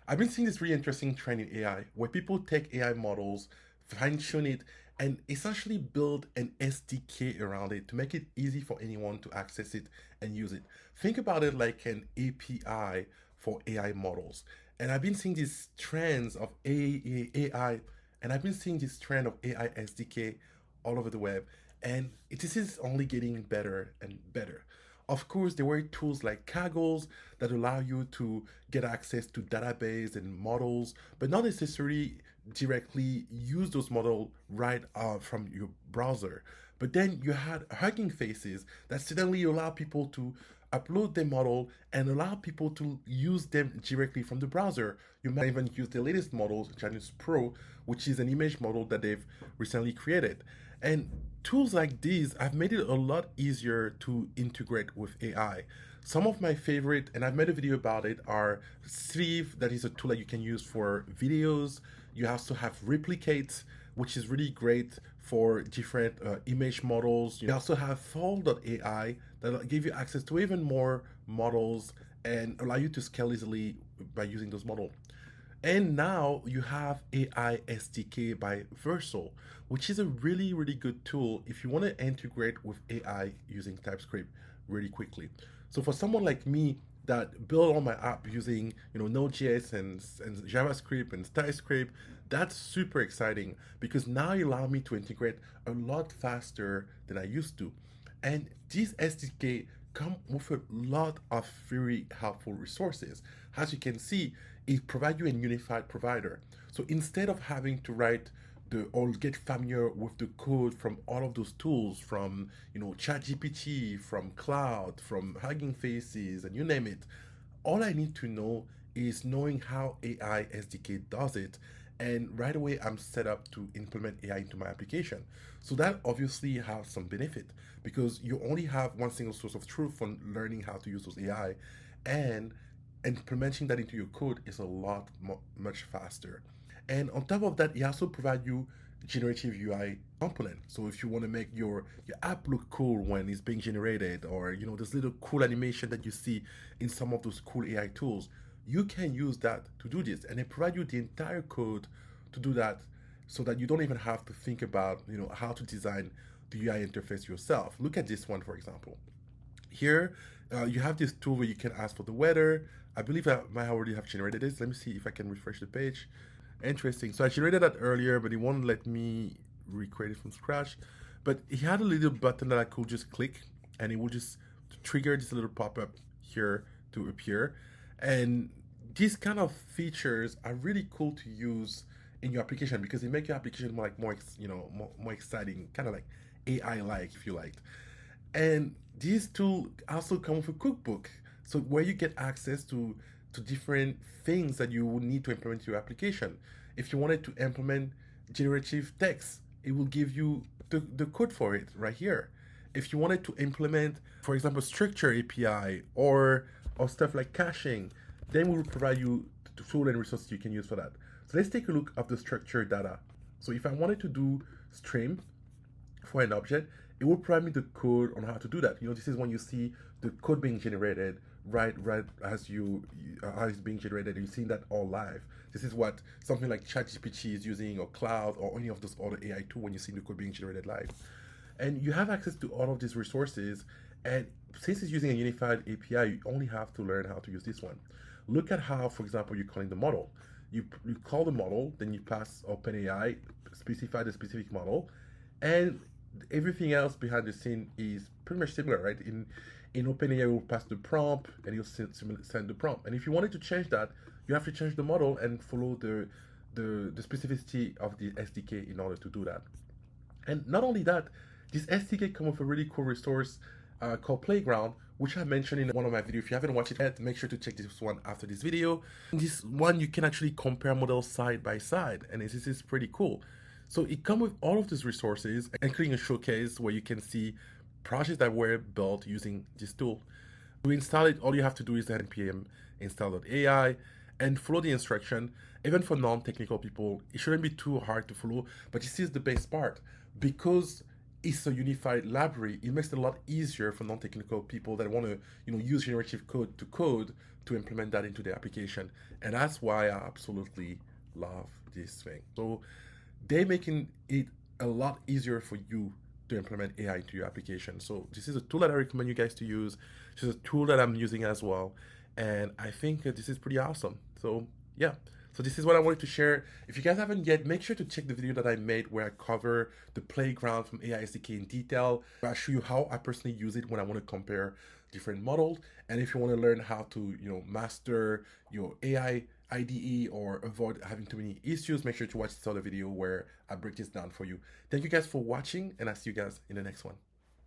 I've been seeing this really interesting trend in AI where people take AI models, fine tune it, and essentially build an SDK around it to make it easy for anyone to access it and use it. Think about it like an API for AI models. And I've been seeing these trends of AI, and I've been seeing this trend of AI SDK all over the web. And this is only getting better and better. Of course, there were tools like Kaggle that allow you to get access to database and models, but not necessarily directly use those models right from your browser. But then you had Hugging Faces that suddenly allow people to upload their model and allow people to use them directly from the browser. You might even use the latest model, Janus Pro, which is an image model that they've recently created. And tools like these have made it a lot easier to integrate with AI. Some of my favorite, and I've made a video about it, are Sleeve, that is a tool that you can use for videos. You also have Replicate, which is really great for different image models. You also have Fall.ai that give you access to even more models and allow you to scale easily by using those models. And now you have AI SDK by Vercel, which is a really, really good tool if you want to integrate with AI using TypeScript really quickly. So for someone like me that build all my app using Node.js and JavaScript and TypeScript, that's super exciting because now it allows me to integrate a lot faster than I used to. And this SDK come with a lot of very helpful resources. As you can see, it provides you a unified provider. So instead of having to write or get familiar with the code from all of those tools, from ChatGPT, from Cloud, from Hugging Faces, and you name it, all I need to know is knowing how AI SDK does it, and right away I'm set up to implement AI into my application. So that obviously has some benefit because you only have one single source of truth for learning how to use those AI, and implementing that into your code is a lot much faster. And on top of that, it also provides you generative UI component. So if you want to make your app look cool when it's being generated, or this little cool animation that you see in some of those cool AI tools, you can use that to do this, and they provide you the entire code to do that, so that you don't even have to think about how to design the UI interface yourself. Look at this one, for example. Here, you have this tool where you can ask for the weather. I believe I might already have generated this. Let me see if I can refresh the page. Interesting. So I generated that earlier, but it won't let me recreate it from scratch. But it had a little button that I could just click, and it will just trigger this little pop-up here to appear. And these kind of features are really cool to use in your application because they make your application more exciting, kind of like AI-like, if you liked. And these tools also come with a cookbook, so where you get access to different things that you would need to implement your application. If you wanted to implement generative text, it will give you the code for it right here. If you wanted to implement, for example, structure API or stuff like caching, then we will provide you the tool and resources you can use for that. So let's take a look at the structure data. So if I wanted to do stream for an object, it will provide me the code on how to do that. This is when you see the code being generated right as as it's being generated, and you're seeing that all live. This is what something like ChatGPT is using, or Cloud, or any of those other AI tools when you see the code being generated live. And you have access to all of these resources, and since it's using a unified API, you only have to learn how to use this one. Look at how, for example, you're calling the model. You call the model, then you pass OpenAI, specify the specific model, and everything else behind the scene is pretty much similar, right? In OpenAI, will pass the prompt, and you'll send the prompt. And if you wanted to change that, you have to change the model and follow the specificity of the SDK in order to do that. And not only that, this SDK comes with a really cool resource called Playground, which I mentioned in one of my videos. If you haven't watched it yet, make sure to check this one after this video. In this one, you can actually compare models side by side, and this is pretty cool. So it comes with all of these resources, including a showcase where you can see projects that were built using this tool. To install it, all you have to do is npm install.ai and follow the instruction. Even for non-technical people, it shouldn't be too hard to follow, but this is the best part. Because it's a unified library. It makes it a lot easier for non-technical people that want to, use generative code to implement that into their application. And that's why I absolutely love this thing. So they're making it a lot easier for you to implement AI into your application. So this is a tool that I recommend you guys to use. This is a tool that I'm using as well. And I think that this is pretty awesome. So yeah. So this is what I wanted to share. If you guys haven't yet, make sure to check the video that I made where I cover the playground from AI SDK in detail. I show you how I personally use it when I want to compare different models. And if you want to learn how to, master your AI IDE or avoid having too many issues, make sure to watch this other video where I break this down for you. Thank you guys for watching, and I'll see you guys in the next one.